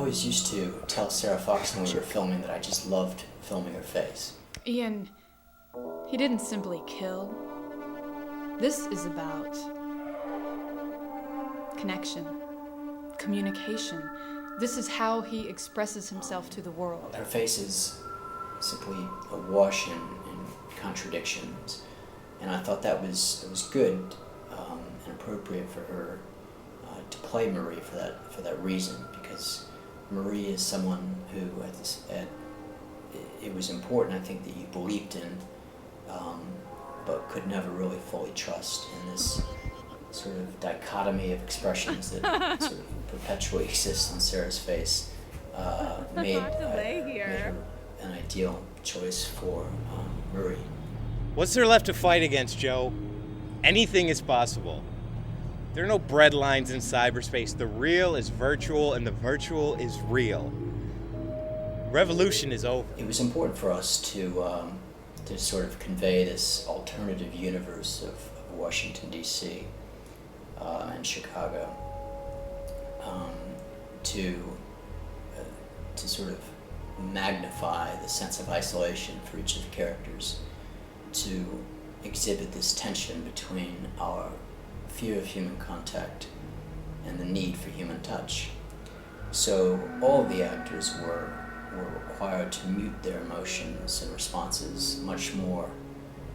always used to tell Sarah Fox when we were filming that I just loved filming her face. Ian, he didn't simply kill. This is about connection, communication. This is how he expresses himself to the world. Her face is simply awash in contradictions, and I thought it was good and appropriate for her to play Marie for that reason, because Marie is someone who it was important, I think, that you believed in, but could never really fully trust in this sort of dichotomy of expressions that sort of perpetually exists on Sarah's face. Made her an ideal choice for Marie. What's there left to fight against, Joe? Anything is possible. There are no bread lines in cyberspace. The real is virtual and the virtual is real. Revolution is over. It was important for us to sort of convey this alternative universe of Washington, D.C. And Chicago, to sort of magnify the sense of isolation for each of the characters, to exhibit this tension between our fear of human contact and the need for human touch. So all of the actors were required to mute their emotions and responses much more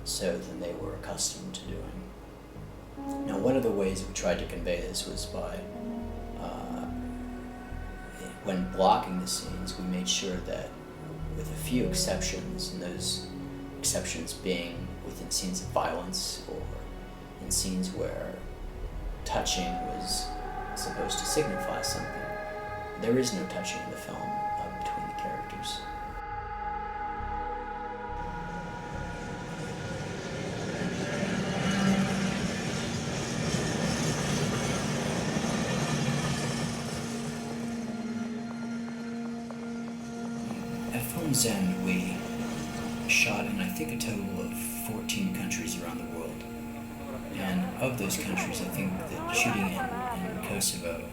so than they were accustomed to doing. Now, one of the ways we tried to convey this was by, when blocking the scenes, we made sure that, with a few exceptions, and those exceptions being within scenes of violence or in scenes where touching was supposed to signify something, there is no touching in the film between the characters. At film's end, we shot in, I think, a total of 14 countries around the world. And of those countries, I think that shooting in Kosovo,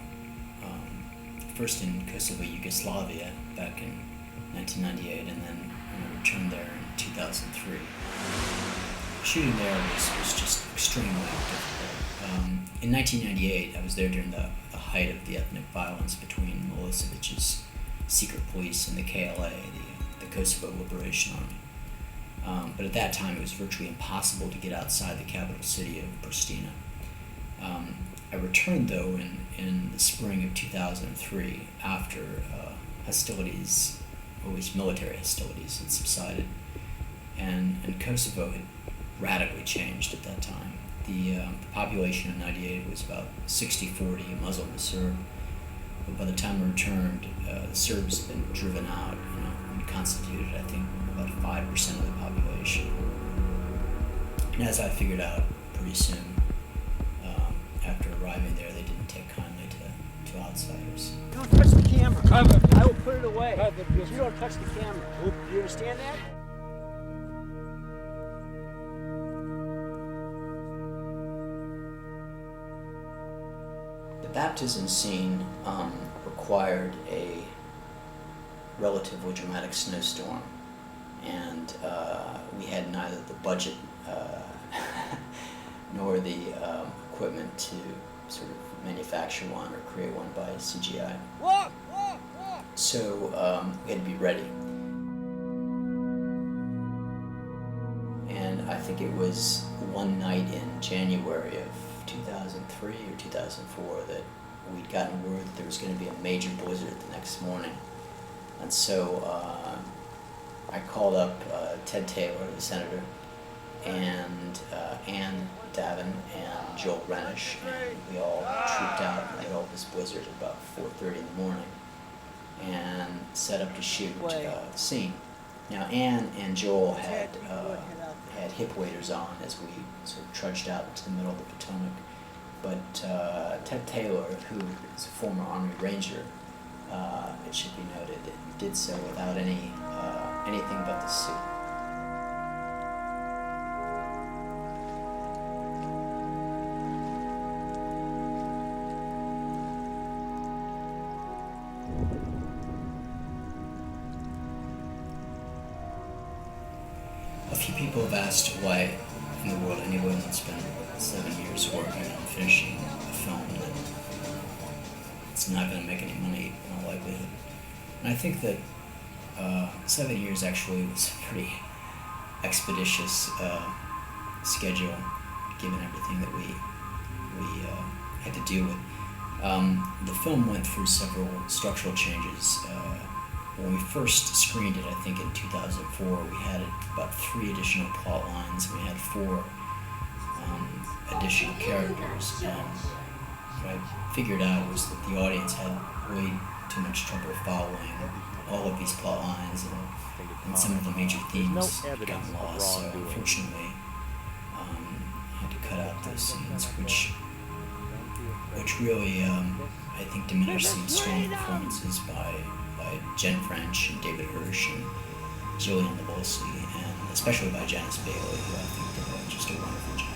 first in Kosovo, Yugoslavia, back in 1998, and then when I returned there in 2003, shooting there was just extremely difficult. In 1998, I was there during the height of the ethnic violence between Milosevic's secret police and the KLA, the Kosovo Liberation Army. But at that time, it was virtually impossible to get outside the capital city of Pristina. I returned, though, in the spring of 2003, after hostilities, or at least military hostilities, had subsided, and Kosovo had radically changed at that time. The population in 98 was about 60-40 Muslim to Serb, but by the time I returned, the Serbs had been driven out, and constituted, I think, about 5% of the population. And as I figured out pretty soon, after arriving there, they didn't take kindly to outsiders. Don't touch the camera. Cover. I will put it away. Cover. You don't touch the camera. You understand that? The baptism scene required a relatively dramatic snowstorm, and we had neither the budget nor the equipment to sort of manufacture one or create one by CGI. So we had to be ready. And I think it was one night in January of 2003 or 2004 that we'd gotten word that there was going to be a major blizzard the next morning. And so I called up Ted Taylor, the senator, and Ann Davin and Joel Renish, and we all trooped out in the middle of this blizzard at about 4:30 in the morning and set up to shoot the scene. Now, Ann and Joel had hip waders on as we sort of trudged out into the middle of the Potomac, but Ted Taylor, who is a former Army Ranger, it should be noted, did so without anything but the suit. few people have asked why in the world anyone would spend 7 years working on finishing a film that it's not going to make any money in all likelihood. And I think that 7 years actually was a pretty expeditious schedule, given everything that we had to deal with. The film went through several structural changes. When we first screened it, I think in 2004, we had about 3 additional plot lines. We had 4 additional characters. And what I figured out was that the audience had way too much trouble following all of these plot lines, and some of the major themes had gotten lost. So unfortunately, I had to cut out those scenes, which really, I think, diminished some strong performances by Jen French and David Hirsch and Jillian Levolsi, and especially by Janice Bailey, who I think did just a wonderful job.